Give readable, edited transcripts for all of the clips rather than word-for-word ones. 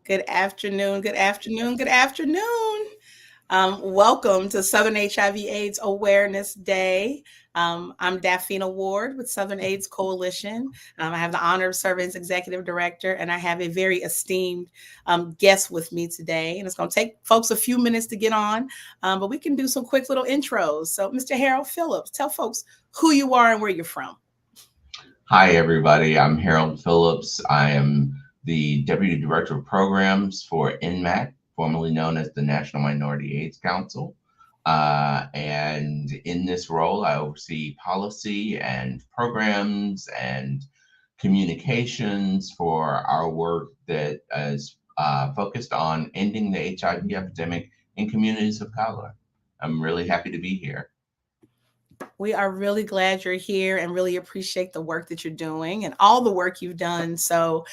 Good afternoon, good afternoon, good afternoon. Welcome to Southern HIV/AIDS Awareness Day. I'm Daphina Ward with Southern AIDS Coalition. I have the honor of serving as Executive Director, and I have a very esteemed guest with me today. And it's going to take folks a few minutes to get on, but we can do some quick little intros. So, Mr. Harold Phillips, tell folks who you are and where you're from. Hi, everybody. I'm Harold Phillips. I am the Deputy Director of Programs for NMAC, formerly known as the National Minority AIDS Council. And in this role, I oversee policy and programs and communications for our work that is focused on ending the HIV epidemic in communities of color. I'm really happy to be here. We are really glad you're here and really appreciate the work that you're doing and all the work you've done. So,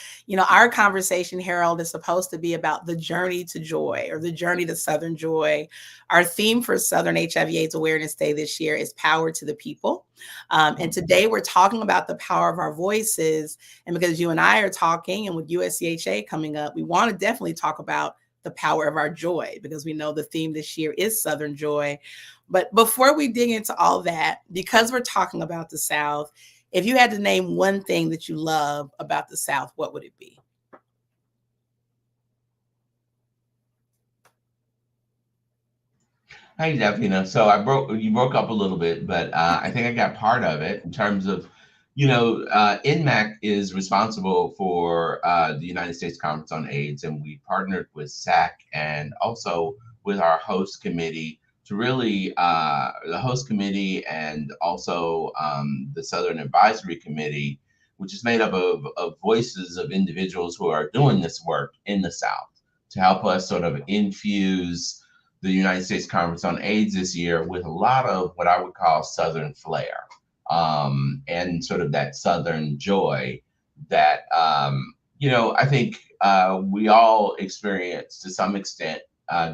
our conversation, Harold, is supposed to be about the journey to joy or the journey to Southern joy. Our theme for Southern HIV/AIDS Awareness Day this year is Power to the People. And today we're talking about the power of our voices. And because you and I are talking, and with USCHA coming up, we want to definitely talk about the power of our joy, because we know the theme this year is Southern joy. But before we dig into all that, because we're talking about the South, if you had to name one thing that you love about the South, what would it be? Hey, Daphina. So you broke up a little bit, but I think I got part of it in terms of, NMAC is responsible for the United States Conference on AIDS, and we partnered with SAC and also with our host committee to really, the host committee and also the Southern Advisory Committee, which is made up of voices of individuals who are doing this work in the South to help us sort of infuse the United States Conference on AIDS this year with a lot of what I would call Southern flair, and sort of that Southern joy that, I think we all experience to some extent,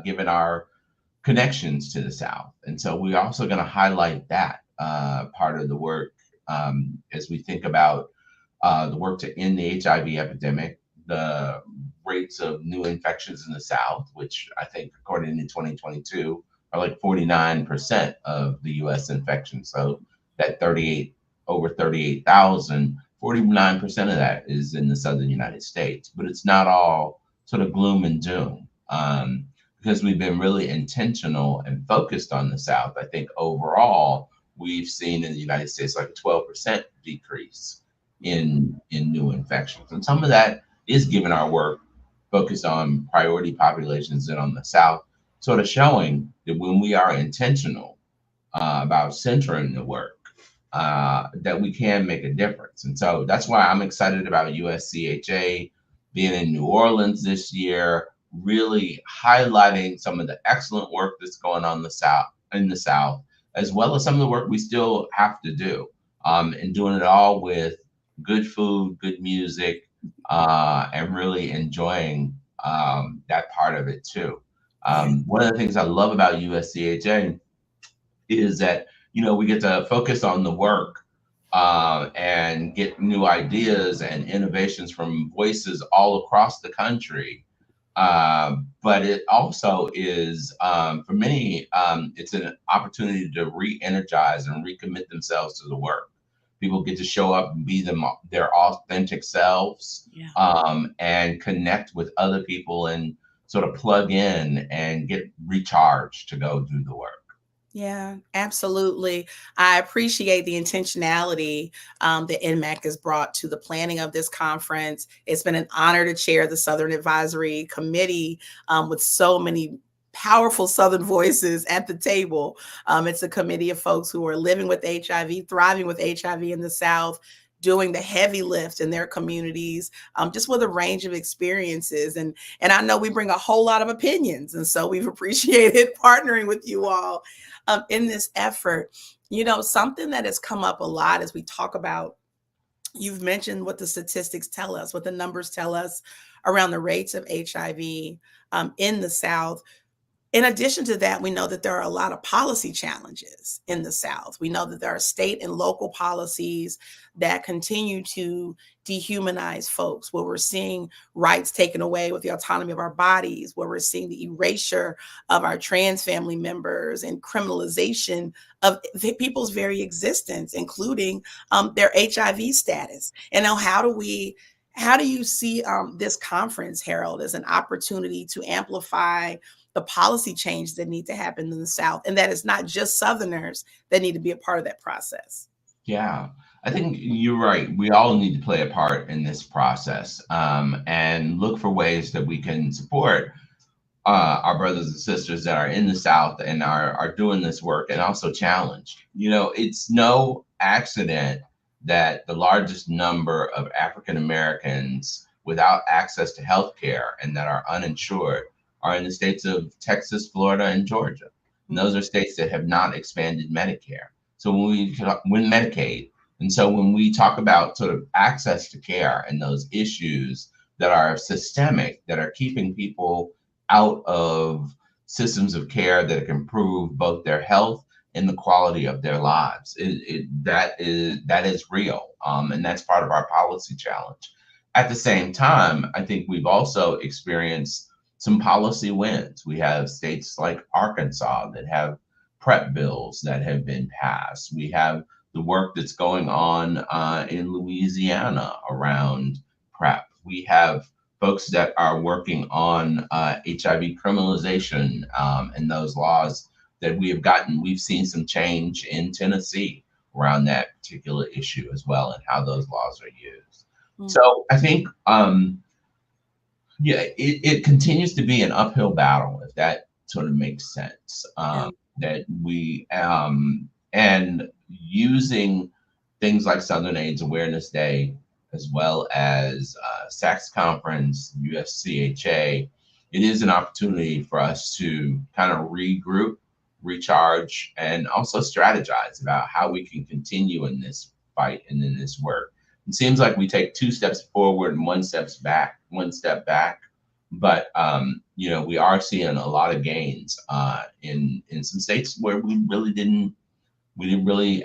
given our connections to the South. And so we're also going to highlight that part of the work as we think about the work to end the HIV epidemic, the rates of new infections in the South, which I think, according to 2022, are like 49% of the U.S. infections. So that over 38,000, 49% of that is in the Southern United States. But it's not all sort of gloom and doom, because we've been really intentional and focused on the South. I think overall, we've seen in the United States like a 12% decrease in new infections. And some of that is given our work focused on priority populations and on the South, sort of showing that when we are intentional about centering the work, that we can make a difference. And so that's why I'm excited about USCHA being in New Orleans this year, really highlighting some of the excellent work that's going on in the South, as well as some of the work we still have to do, and doing it all with good food, good music, and really enjoying that part of it too. One of the things I love about USCHA is that, we get to focus on the work and get new ideas and innovations from voices all across the country. But it also is, for many, it's an opportunity to re-energize and recommit themselves to the work. People get to show up and be their authentic selves, and connect with other people and sort of plug in and get recharged to go do the work. Yeah, absolutely. I appreciate the intentionality that NMAC has brought to the planning of this conference. It's been an honor to chair the Southern Advisory Committee with so many powerful Southern voices at the table. It's a committee of folks who are living with HIV, thriving with HIV in the South, doing the heavy lift in their communities, just with a range of experiences. And I know we bring a whole lot of opinions. And so we've appreciated partnering with you all in this effort. Something that has come up a lot as we talk about, you've mentioned what the statistics tell us, what the numbers tell us around the rates of HIV in the South. In addition to that, we know that there are a lot of policy challenges in the South. We know that there are state and local policies that continue to dehumanize folks, where we're seeing rights taken away with the autonomy of our bodies, where we're seeing the erasure of our trans family members and criminalization of people's very existence, including their HIV status. And now, how do you see this conference, Harold, as an opportunity to amplify the policy change that need to happen in the South, and that it's not just Southerners that need to be a part of that process? Yeah, I think you're right. We all need to play a part in this process, and look for ways that we can support our brothers and sisters that are in the South and are doing this work, and also challenge. It's no accident that the largest number of African Americans without access to health care and that are uninsured are in the states of Texas, Florida, and Georgia. And those are states that have not expanded Medicare. So when Medicaid, and so when we talk about sort of access to care and those issues that are systemic, that are keeping people out of systems of care that can improve both their health and the quality of their lives, that is real, and that's part of our policy challenge. At the same time, I think we've also experienced some policy wins. We have states like Arkansas that have PrEP bills that have been passed. We have the work that's going on in Louisiana around PrEP. We have folks that are working on HIV criminalization and those laws that we have gotten. We've seen some change in Tennessee around that particular issue as well, and how those laws are used. So I think it continues to be an uphill battle, if that sort of makes sense. That we and using things like Southern AIDS Awareness Day, as well as SACS Conference, USCHA, it is an opportunity for us to kind of regroup, recharge, and also strategize about how we can continue in this fight and in this work. It seems like we take 2 steps forward and 1 step back, but we are seeing a lot of gains in some states where we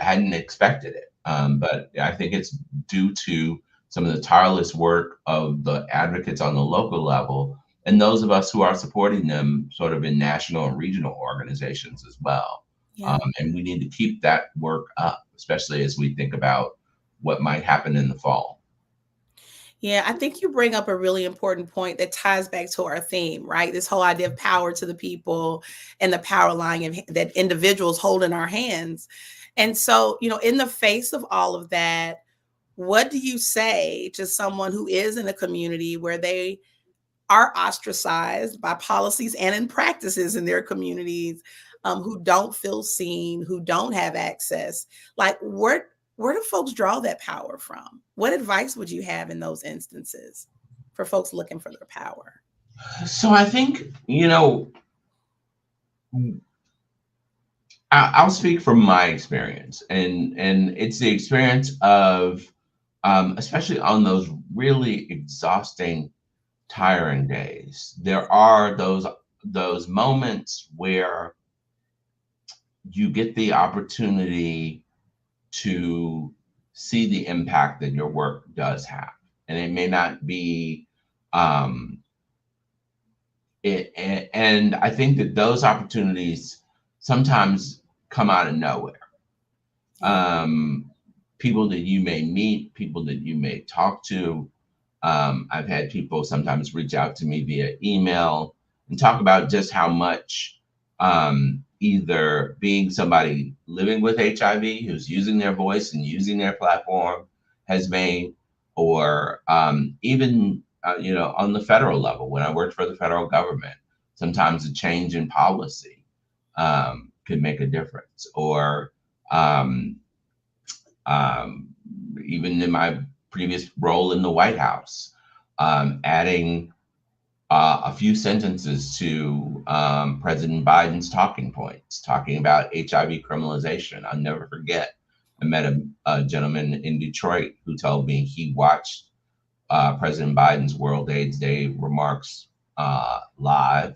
hadn't expected it. But I think it's due to some of the tireless work of the advocates on the local level, and those of us who are supporting them sort of in national and regional organizations as well. Yeah. And we need to keep that work up, especially as we think about what might happen in the fall. Yeah, I think you bring up a really important point that ties back to our theme, right? This whole idea of power to the people and the power lying that individuals hold in our hands. And so, in the face of all of that, what do you say to someone who is in a community where they are ostracized by policies and in practices in their communities, who don't feel seen, who don't have access? Like, where do folks draw that power from? What advice would you have in those instances for folks looking for their power? So I think, I'll speak from my experience, and it's the experience of, especially on those really exhausting, tiring days, there are those moments where you get the opportunity to see the impact that your work does have. And it may not be, and I think that those opportunities sometimes come out of nowhere. People that you may meet, people that you may talk to. I've had people sometimes reach out to me via email and talk about just how much either being somebody living with HIV who's using their voice and using their platform has made, or even on the federal level, when I worked for the federal government, sometimes a change in policy could make a difference, or even in my previous role in the White House, adding a few sentences to President Biden's talking points, talking about HIV criminalization. I'll never forget, I met a gentleman in Detroit who told me he watched President Biden's World AIDS Day remarks live,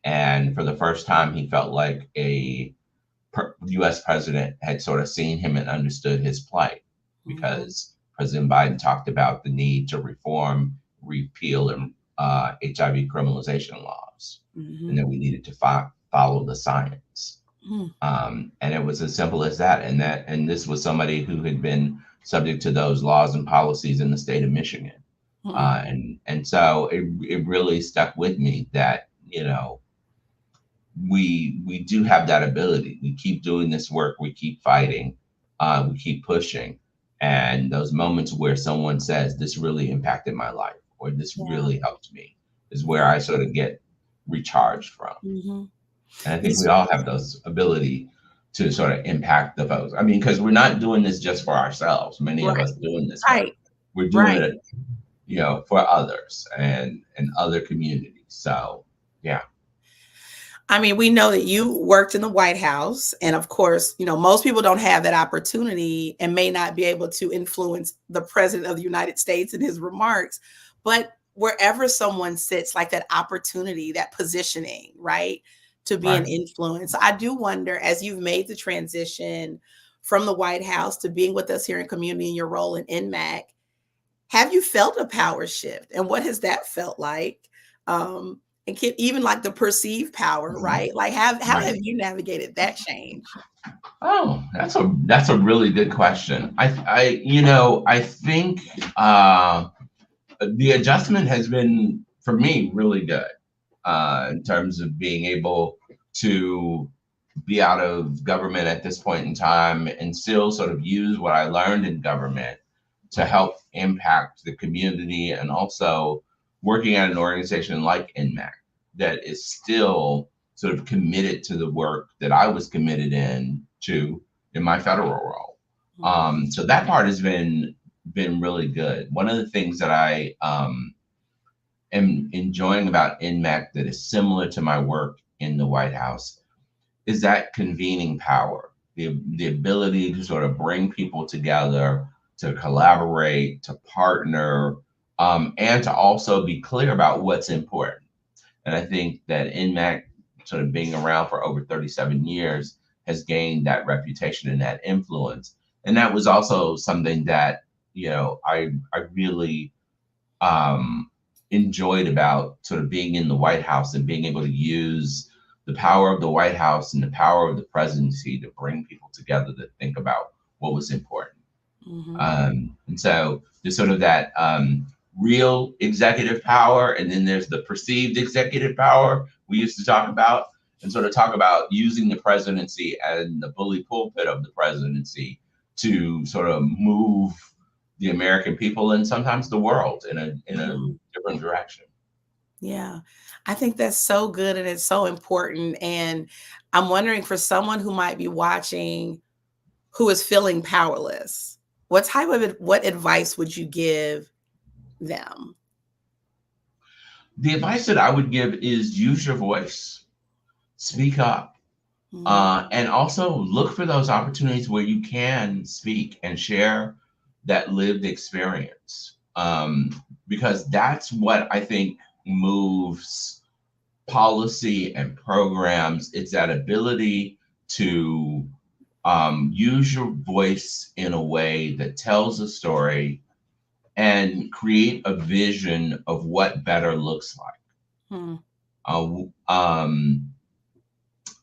And for the first time, he felt like US president had sort of seen him and understood his plight, Mhm. because President Biden talked about the need to reform, repeal, and HIV criminalization laws, and Mhm. that we needed to follow the science. Mm. And it was as simple as that. And this was somebody who had been subject to those laws and policies in the state of Michigan. Mm. And so it really stuck with me that, we do have that ability. We keep doing this work, we keep fighting, we keep pushing. And those moments where someone says, this really impacted my life, or this Yeah. really helped me, is where Yeah. I sort of get recharged from. Mhm. And I think we It's all have those ability to sort of impact the folks. I mean, because we're not doing this just for ourselves. Many of right. us doing this work, Right. we're doing Right. it, for others and other communities. So, yeah. I mean, we know that you worked in the White House, and of course, most people don't have that opportunity and may not be able to influence the president of the United States in his remarks. But wherever someone sits, like that opportunity, that positioning, right, to be an Right. influence. I do wonder, as you've made the transition from the White House to being with us here in community in your role in NMAC, have you felt a power shift? And what has that felt like? And can, even like the perceived power, Mhm. right? Like how Right. have you navigated that change? Oh, that's a really good question. I think the adjustment has been, for me, really good, in terms of being able to be out of government at this point in time and still sort of use what I learned in government to help impact the community, and also working at an organization like NMAC that is still sort of committed to the work that I was committed in my federal role. Mhm. So that part has been really good. One of the things that I am enjoying about NMAC that is similar to my work in the White House is that convening power, the ability to sort of bring people together, to collaborate, to partner, and to also be clear about what's important. And I think that NMAC, sort of being around for over 37 years, has gained that reputation and that influence. And that was also something that, I really um, enjoyed about sort of being in the White House and being able to use the power of the White House and the power of the presidency to bring people together to think about what was important. Mhm. And so there's sort of that real executive power, and then there's the perceived executive power we used to talk about, and sort of talk about using the presidency and the bully pulpit of the presidency to sort of move the American people and sometimes the world in a Mhm. different direction. Yeah. I think that's so good and it's so important. And I'm wondering, for someone who might be watching who is feeling powerless, what advice would you give them? The advice that I would give is use your voice, speak up, Mhm. and also look for those opportunities where you can speak and share that lived experience. Because that's what I think moves policy and programs. It's that ability to use your voice in a way that tells a story and create a vision of what better looks like. Hmm. Uh, um,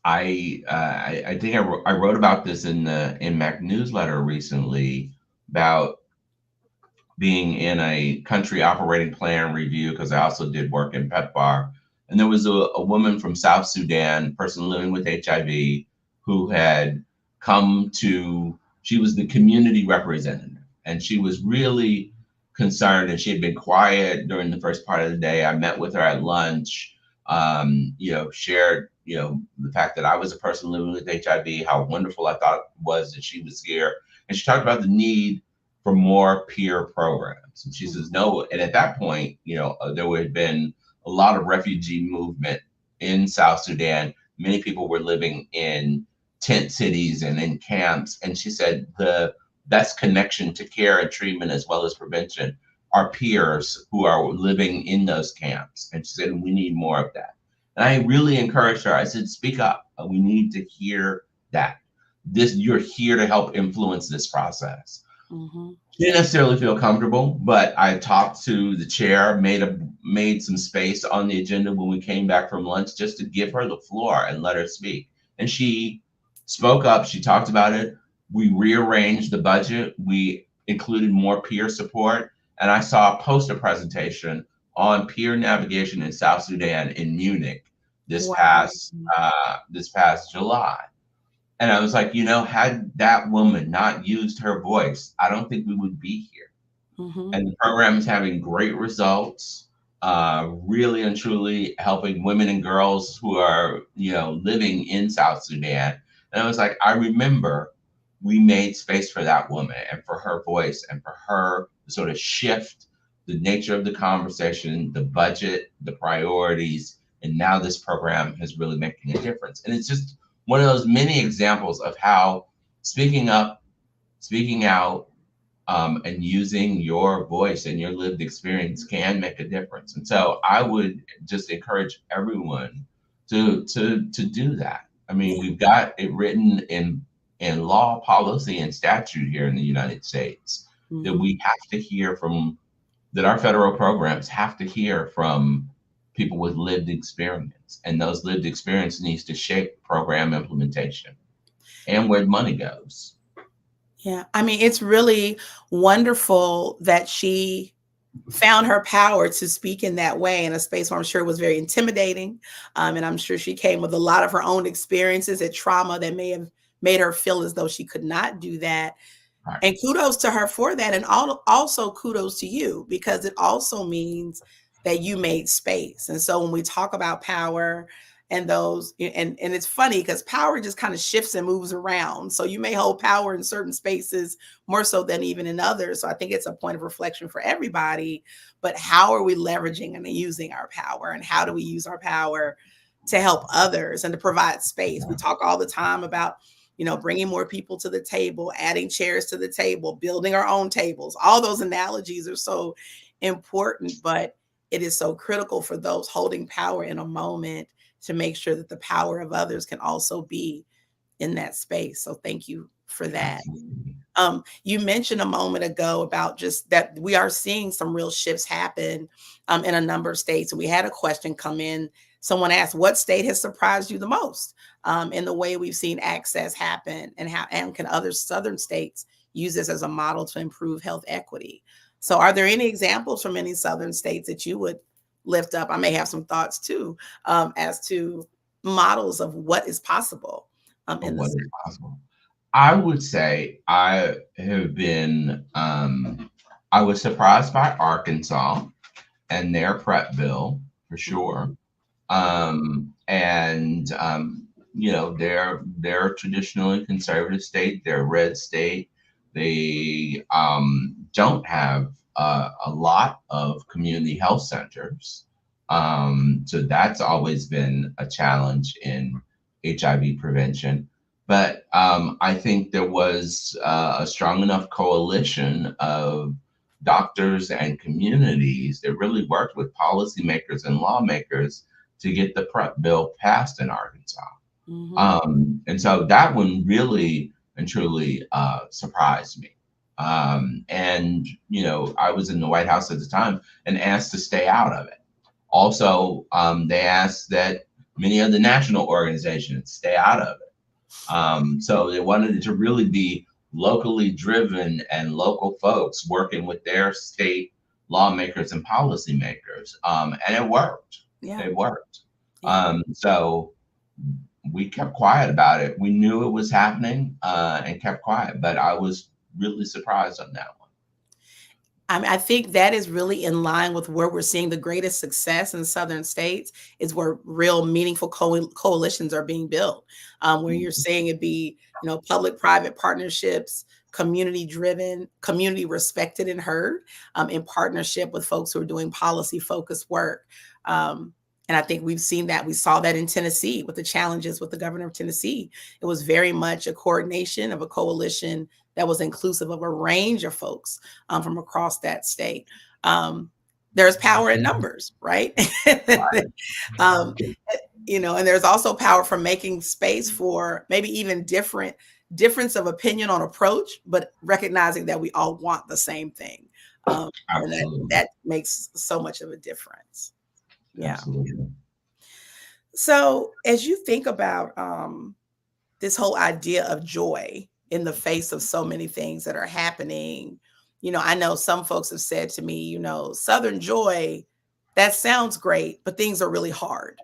I think I wrote about this in the Mac newsletter recently, about being in a country operating plan review, because I also did work in PEPFAR. And there was a woman from South Sudan, person living with HIV, who had she was the community representative, and she was really concerned, and she had been quiet during the first part of the day. I met with her at lunch, shared, the fact that I was a person living with HIV, how wonderful I thought it was that she was here. And she talked about the need for more peer programs. And she says, no. And at that point, there had been a lot of refugee movement in South Sudan. Many people were living in tent cities and in camps. And she said the best connection to care and treatment as well as prevention are peers who are living in those camps. And she said, we need more of that. And I really encouraged her. I said, speak up. We need to hear that. You're here to help influence this process. Mhm. She didn't necessarily feel comfortable, but I talked to the chair, made some space on the agenda when we came back from lunch just to give her the floor and let her speak. And she spoke up. She talked about it. We rearranged the budget. We included more peer support. And I saw a poster presentation on peer navigation in South Sudan in Munich this Wow. past July. And I was like, had that woman not used her voice, I don't think we would be here. Mhm. And the program is having great results, really and truly helping women and girls who are, living in South Sudan. And I was like, I remember we made space for that woman and for her voice and for her to sort of shift the nature of the conversation, the budget, the priorities. And now this program is really making a difference. And it's just one of those many examples of how speaking up, speaking out, and using your voice and your lived experience can make a difference. And so I would just encourage everyone to do that. I mean, Yeah. we've got it written in law, policy, and statute here in the United States that Mhm. we have to hear from that our federal programs have to hear from people with lived experience, and those lived experience needs to shape program implementation and where money goes. Yeah. I mean, it's really wonderful that she found her power to speak in that way in a space where I'm sure it was very intimidating. And I'm sure she came with a lot of her own experiences and trauma that may have made her feel as though she could not do that. Right. And kudos to her for that. And also kudos to you, because it also means that you made space. And so when we talk about power and and it's funny because power just kind of shifts and moves around. So you may hold power in certain spaces more so than even in others. So I think it's a point of reflection for everybody. But how are we leveraging and using our power? And how do we use our power to help others and to provide space? We talk all the time about bringing more people to the table, adding chairs to the table, building our own tables. All those analogies are so important, but it is so critical for those holding power in a moment to make sure that the power of others can also be in that space. So thank you for that. Absolutely. You mentioned a moment ago about just that we are seeing some real shifts happen in a number of states. And we had a question come in. Someone asked, "What state has surprised you the most in the way we've seen access happen, and how and can other southern states use this as a model to improve health equity?" So, are there any examples from any southern states that you would lift up? I may have some thoughts too as to models of what is possible Of in the what South. is possible. I would say I was surprised by Arkansas and their prep bill for sure. Mhm. They're a traditionally conservative state. They're a red state. They don't have a lot of community health centers. So that's always been a challenge in HIV prevention. But I think there was a strong enough coalition of doctors and communities that really worked with policymakers and lawmakers to get the PrEP bill passed in Arkansas. Mhm. And so that one really and truly surprised me. I was in the White House at the time and asked to stay out of it. Also, they asked that many of the national organizations stay out of it. So they wanted it to really be locally driven and local folks working with their state lawmakers and policymakers. And it worked. Yeah. It worked. Yeah. So we kept quiet about it. We knew it was happening and kept quiet, but I was really surprised on that one. I mean, I think that is really in line with where we're seeing the greatest success in southern states is where real meaningful coalitions are being built, where you're Mhm. seeing it be, public-private partnerships, community-driven, community respected and heard, in partnership with folks who are doing policy-focused work. And I think we've seen that. We saw that in Tennessee with the challenges with the governor of Tennessee. It was very much a coordination of a coalition that was inclusive of a range of folks from across that state. Um, there's power in numbers, right? um, And there's also power from making space for maybe even difference of opinion on approach, but recognizing that we all want the same thing. And Absolutely. that makes so much of a difference. Yeah. Absolutely. So as you think about this whole idea of joy in the face of so many things that are happening, I know some folks have said to me, Southern joy, that sounds great, but things are really hard.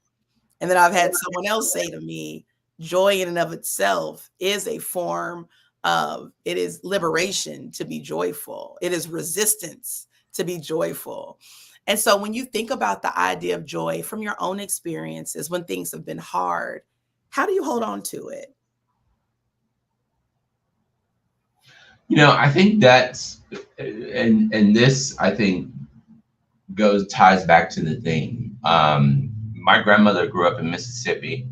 And then I've had someone else say to me, joy in and of itself is a form of, it is liberation to be joyful. It is resistance to be joyful. And so when you think about the idea of joy from your own experiences, when things have been hard, how do you hold on to it? I think that's, and this, I think, ties back to the theme. My grandmother grew up in Mississippi,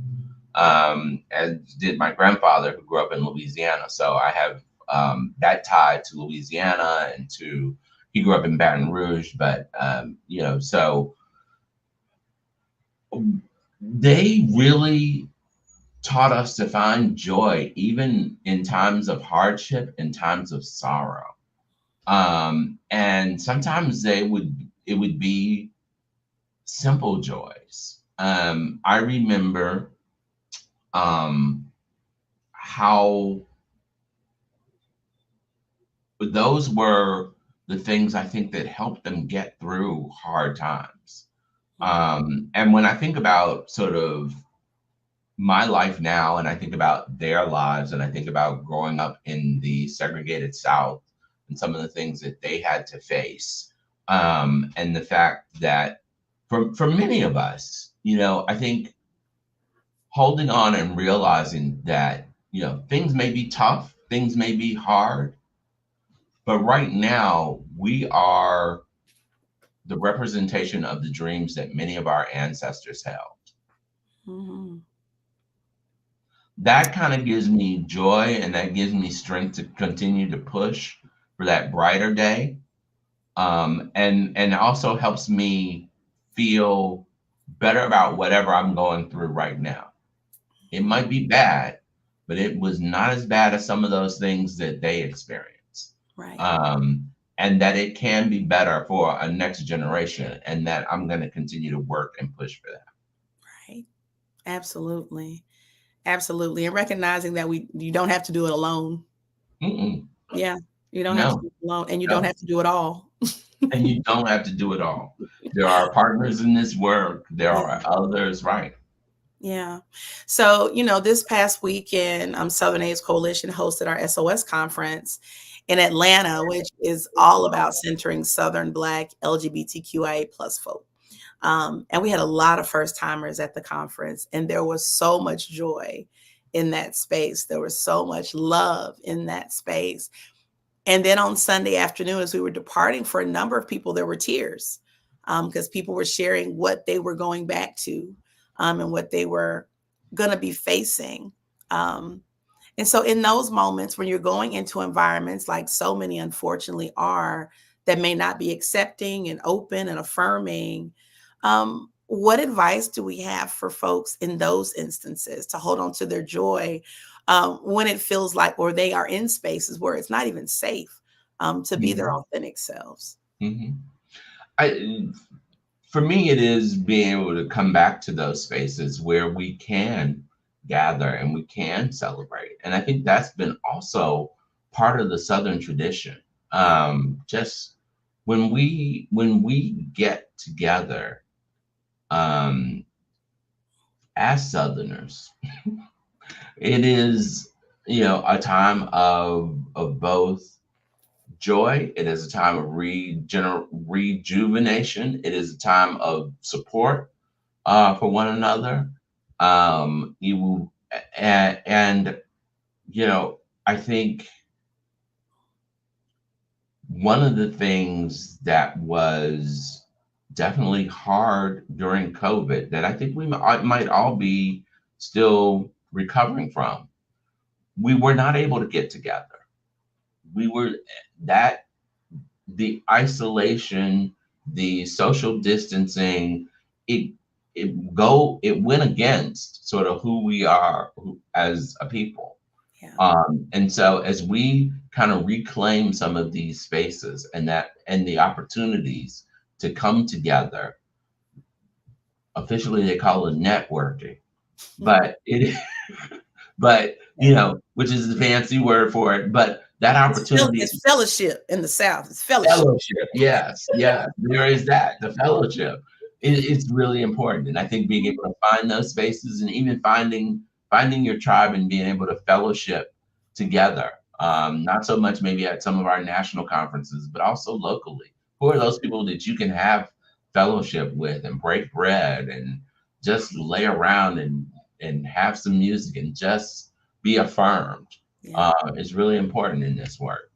as did my grandfather, who grew up in Louisiana. So I have that tie to Louisiana, and he grew up in Baton Rouge, but so they really taught us to find joy even in times of hardship and times of sorrow. And sometimes it would be simple joys. I remember how those were the things I think that helped them get through hard times. And when I think about sort of my life now, and I think about their lives, and I think about growing up in the segregated South and some of the things that they had to face, and the fact that for many of us, I think holding on and realizing that things may be tough, things may be hard, but right now we are the representation of the dreams that many of our ancestors held. Mm-hmm. That kind of gives me joy, and that gives me strength to continue to push for that brighter day. And also helps me feel better about whatever I'm going through right now. It might be bad, but it was not as bad as some of those things that they experienced. Right. And that it can be better for a next generation, and that I'm going to continue to work and push for that. Right. Absolutely. Absolutely. And recognizing that you don't have to do it alone. Mm-mm. Yeah. You don't have to do it alone, and you don't have to do it all. And you don't have to do it all. There are partners in this work. There are others, right? Yeah. So, this past weekend, Southern AIDS Coalition hosted our SOS conference in Atlanta, which is all about centering Southern Black LGBTQIA plus folk. And we had a lot of first timers at the conference, and there was so much joy in that space. There was so much love in that space. And then on Sunday afternoon, as we were departing, for a number of people, there were tears because people were sharing what they were going back to and what they were going to be facing. And so in those moments when you're going into environments like so many unfortunately are, that may not be accepting and open and affirming, what advice do we have for folks in those instances to hold on to their joy when it feels like, or they are in spaces where it's not even safe to be their authentic selves? Mm-hmm. For me, it is being able to come back to those spaces where we can gather and we can celebrate. And I think that's been also part of the Southern tradition. Just when we get together as Southerners, it is, a time of both joy. It is a time of rejuvenation. It is a time of support for one another. You and I think one of the things that was definitely hard during COVID that I think we might all be still recovering from, we were not able to get together. We were that the isolation, the social distancing, it it went against sort of who we are as a people. Yeah. And so as we kind of reclaim some of these spaces and the opportunities to come together, officially they call it networking, but it but which is the fancy word for it, but that opportunity. It's fellowship in the South. It's fellowship. Fellowship, yes, yes, there is that. The fellowship it's really important, and I think being able to find those spaces and even finding your tribe and being able to fellowship together, not so much maybe at some of our national conferences, but also locally. Who are those people that you can have fellowship with and break bread and just lay around and have some music and just be affirmed? Yeah. Is really important in this work.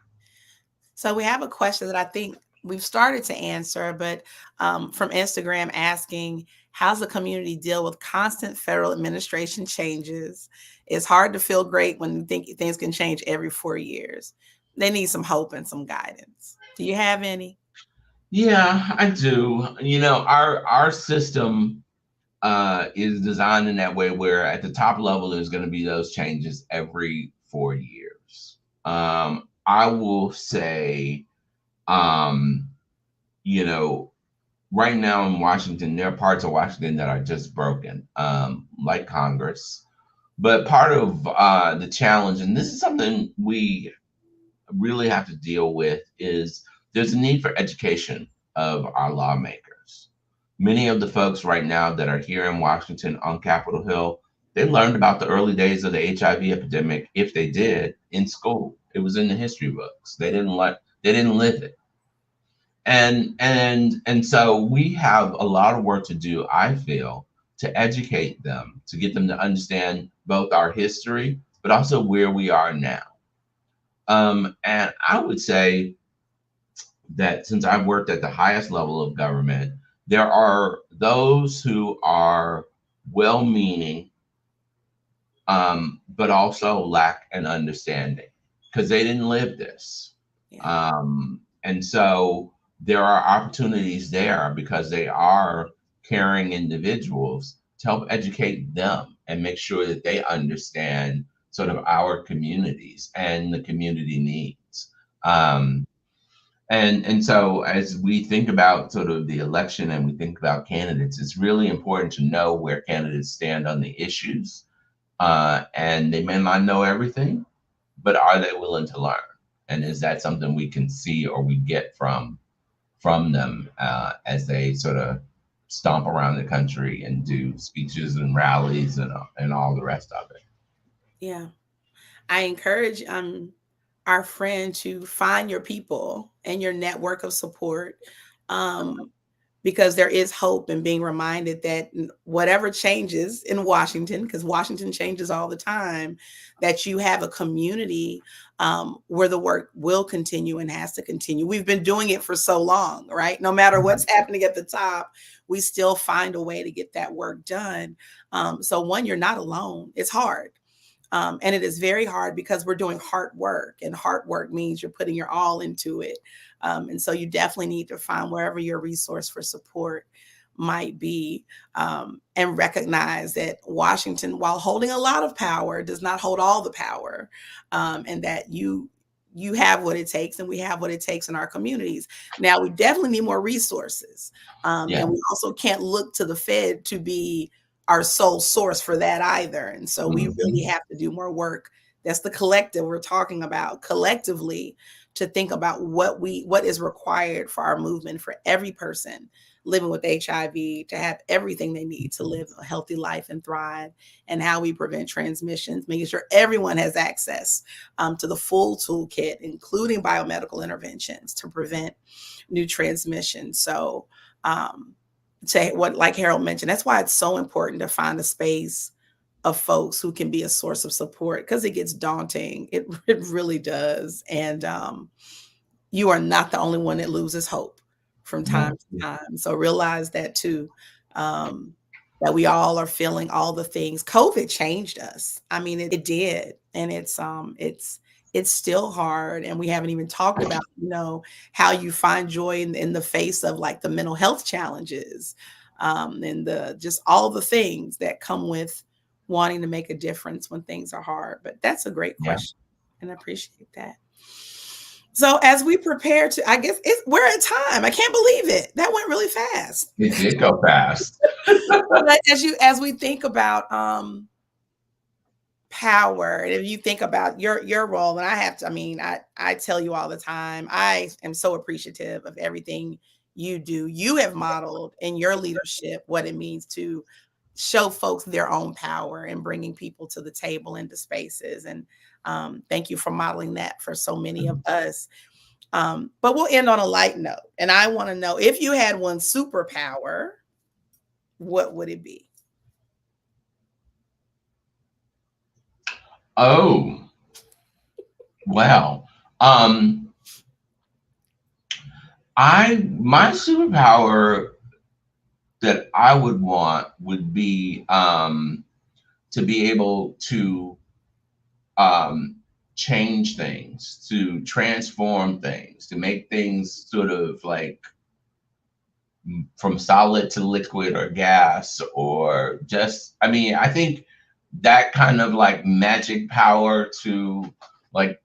So we have a question that I think we've started to answer, but from Instagram asking, how's the community deal with constant federal administration changes? It's hard to feel great when you think things can change every 4 years. They need some hope and some guidance. Do you have any? Yeah, I do. Our system is designed in that way where at the top level there's going to be those changes every 4 years. I will say, um, right now in Washington, there are parts of Washington that are just broken, like Congress. But part of the challenge, and this is something we really have to deal with, is there's a need for education of our lawmakers. Many of the folks right now that are here in Washington on Capitol Hill, they learned about the early days of the HIV epidemic, if they did, in school. It was in the history books. They didn't live it. And so we have a lot of work to do, I feel, to educate them, to get them to understand both our history, but also where we are now. And I would say that since I've worked at the highest level of government, there are those who are well-meaning, but also lack an understanding because they didn't live this. Yeah. And so there are opportunities there because they are caring individuals to help educate them and make sure that they understand sort of our communities and the community needs. And so as we think about sort of the election and we think about candidates, it's really important to know where candidates stand on the issues. And they may not know everything, but are they willing to learn? And is that something we can see or we get from them as they sort of stomp around the country and do speeches and rallies and all the rest of it? Yeah. I encourage our friend to find your people and your network of support, because there is hope in being reminded that whatever changes in Washington, because Washington changes all the time, that you have a community where the work will continue and has to continue. We've been doing it for so long, right? No matter what's happening at the top, we still find a way to get that work done. So one, you're not alone. It's hard. And it is very hard because we're doing hard work, and hard work means you're putting your all into it. And so you definitely need to find wherever your resource for support might be, and recognize that Washington, while holding a lot of power, does not hold all the power, and that you have what it takes and we have what it takes in our communities. Now, we definitely need more resources. And we also can't look to the Fed to be our sole source for that either. And so we really have to do more work. That's the collective we're talking about, collectively, to think about what is required for our movement, for every person living with HIV to have everything they need to live a healthy life and thrive, and how we prevent transmissions, making sure everyone has access to the full toolkit, including biomedical interventions to prevent new transmission. So like Harold mentioned, that's why it's so important to find a space of folks who can be a source of support, because it gets daunting. It really does. And you are not the only one that loses hope from time to time. So realize that too, that we all are feeling all the things. COVID changed us. I mean, it did. And it's still hard. And we haven't even talked about, how you find joy in the face of like the mental health challenges. and just all the things that come with wanting to make a difference when things are hard. But that's a great question, and I appreciate that. So as we prepare to, I guess we're at time. I can't believe it. That went really fast. It did go fast. But as we think about power, and if you think about your role, and I tell you all the time, I am so appreciative of everything you do. You have modeled in your leadership what it means to show folks their own power and bringing people to the table into spaces. And thank you for modeling that for so many of us. But we'll end on a light note. And I want to know, if you had one superpower, what would it be? Oh, well, my superpower that I would want would be to be able to change things, to transform things, to make things sort of like from solid to liquid or gas, or just, I think that kind of like magic power to like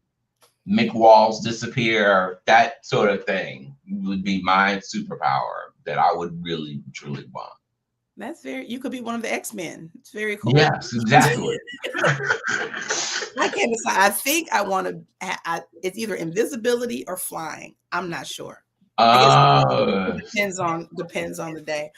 make walls disappear, that sort of thing would be my superpower that I would really, truly want. You could be one of the X-Men. It's very cool. Yes, exactly. I can't decide. I think I want to, it's either invisibility or flying. I'm not sure. It depends on the day.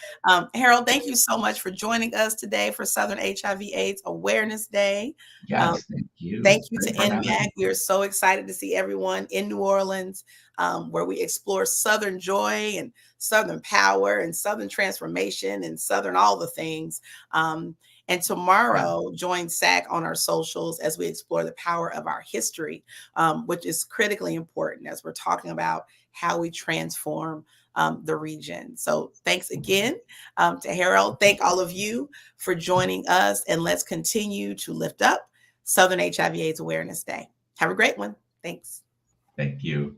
Harold, thank you so much for joining us today for Southern HIV/AIDS Awareness Day. Yes, thank you. Thank you to NMAC. We are so excited to see everyone in New Orleans, where we explore Southern joy and Southern power and Southern transformation and Southern all the things. And tomorrow, join SAC on our socials as we explore the power of our history, which is critically important as we're talking about how we transform the region. So thanks again to Harold. Thank all of you for joining us, and let's continue to lift up Southern HIV/AIDS Awareness Day. Have a great one. Thanks. Thank you.